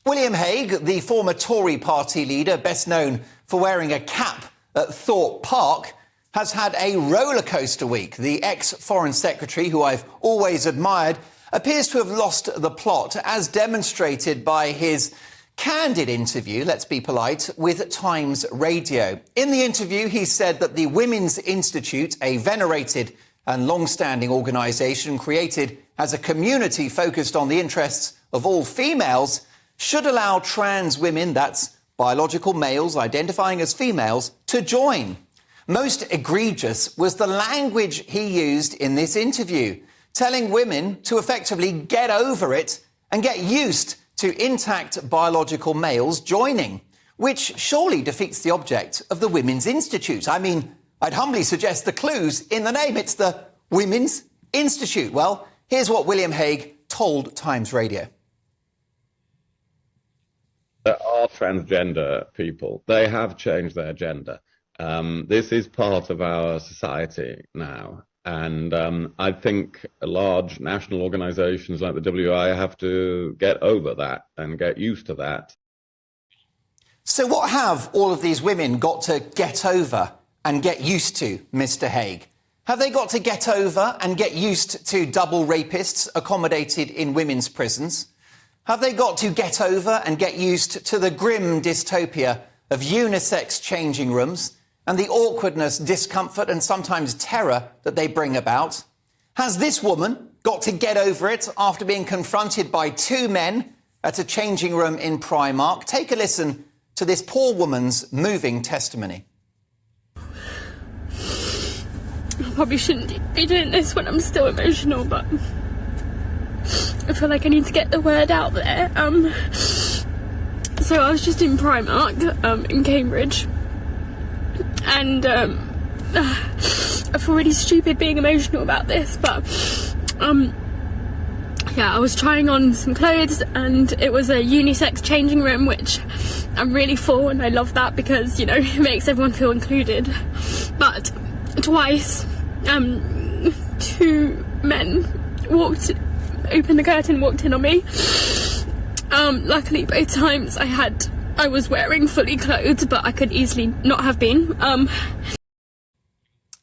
William Hague, the former Tory party leader, best known for wearing a cap at Thorpe Park, has had a rollercoaster week. The ex-Foreign Secretary, who I've always admired, appears to have lost the plot, as demonstrated by his candid interview, let's be polite, with Times Radio. In the interview, he said that the Women's Institute, a venerated and long-standing organisation created as a community focused on the interests of all females, should allow trans women, that's biological males identifying as females, to join. Most egregious was the language he used in this interview, telling women to effectively get over it and get used to intact biological males joining, which surely defeats the object of the Women's Institute. I mean, I'd humbly suggest the clue's in the name. It's the Women's Institute. Well, here's what William Hague told Times Radio. There are transgender people. They have changed their gender. This is part of our society now. And I think large national organisations like the WI have to get over that and get used to that. So what have all of these women got to get over and get used to, Mr. Hague? Have they got to get over and get used to double rapists accommodated in women's prisons? Have they got to get over and get used to the grim dystopia of unisex changing rooms and the awkwardness, discomfort and sometimes terror that they bring about? Has this woman got to get over it after being confronted by two men at a changing room in Primark? Take a listen to this poor woman's moving testimony. I probably shouldn't be doing this when I'm still emotional, but I feel like I need to get the word out there. So I was just in Primark in Cambridge, and I feel really stupid being emotional about this, but yeah, I was trying on some clothes and it was a unisex changing room, which I'm really for, and I love that because, you know, it makes everyone feel included. But twice, two men opened the curtain, walked in on me. Luckily both times I was wearing fully clothed, but I could easily not have been.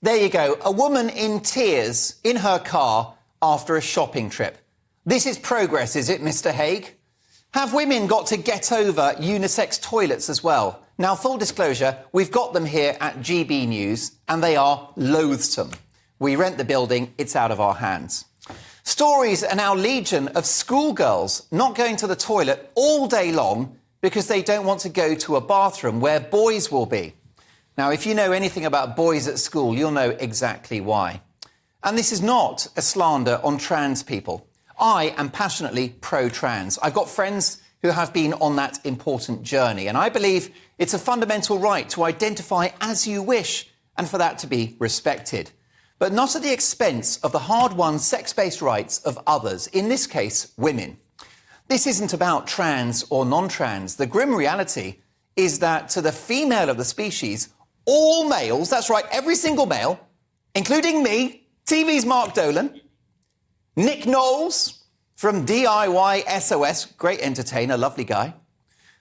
There you go, a woman in tears in her car after a shopping trip. This is progress, is it, Mr. Hague? Have women got to get over unisex toilets as well? Now, full disclosure, we've got them here at GBNews, and they are loathsome. We rent the building, it's out of our hands. Stories are now legion of schoolgirls not going to the toilet all day long because they don't want to go to a bathroom where boys will be. Now, if you know anything about boys at school, you'll know exactly why. And this is not a slander on trans people. I am passionately pro-trans. I've got friends who have been on that important journey, and I believe it's a fundamental right to identify as you wish and for that to be respected. But not at the expense of the hard-won sex-based rights of others, in this case, women. This isn't about trans or non-trans. The grim reality is that to the female of the species, all males, that's right, every single male, including me, TV's Mark Dolan, Nick Knowles from DIY SOS, great entertainer, lovely guy.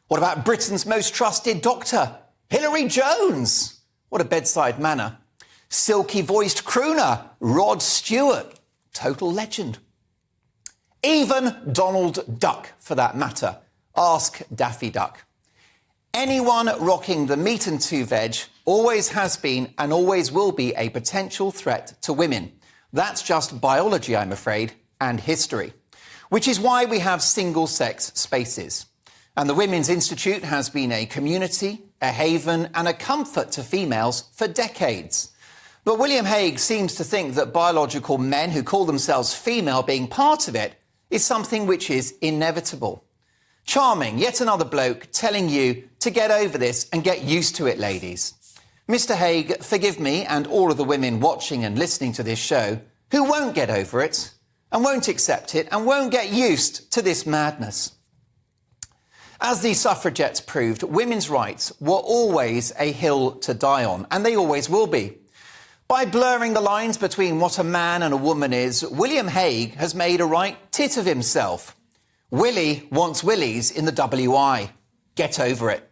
What about Britain's most trusted doctor, Hilary Jones? What a bedside manner. Silky-voiced crooner, Rod Stewart, total legend. Even Donald Duck, for that matter. Ask Daffy Duck. Anyone rocking the meat and two veg always has been and always will be a potential threat to women. That's just biology, I'm afraid, and history. Which is why we have single-sex spaces. And the Women's Institute has been a community, a haven and a comfort to females for decades. But William Hague seems to think that biological men who call themselves female being part of it is something which is inevitable. Charming, yet another bloke telling you to get over this and get used to it, ladies. Mr. Hague, forgive me and all of the women watching and listening to this show who won't get over it and won't accept it and won't get used to this madness. As the suffragettes proved, women's rights were always a hill to die on, and they always will be. By blurring the lines between what a man and a woman is, William Hague has made a right tit of himself. Willie wants willies in the WI. Get over it.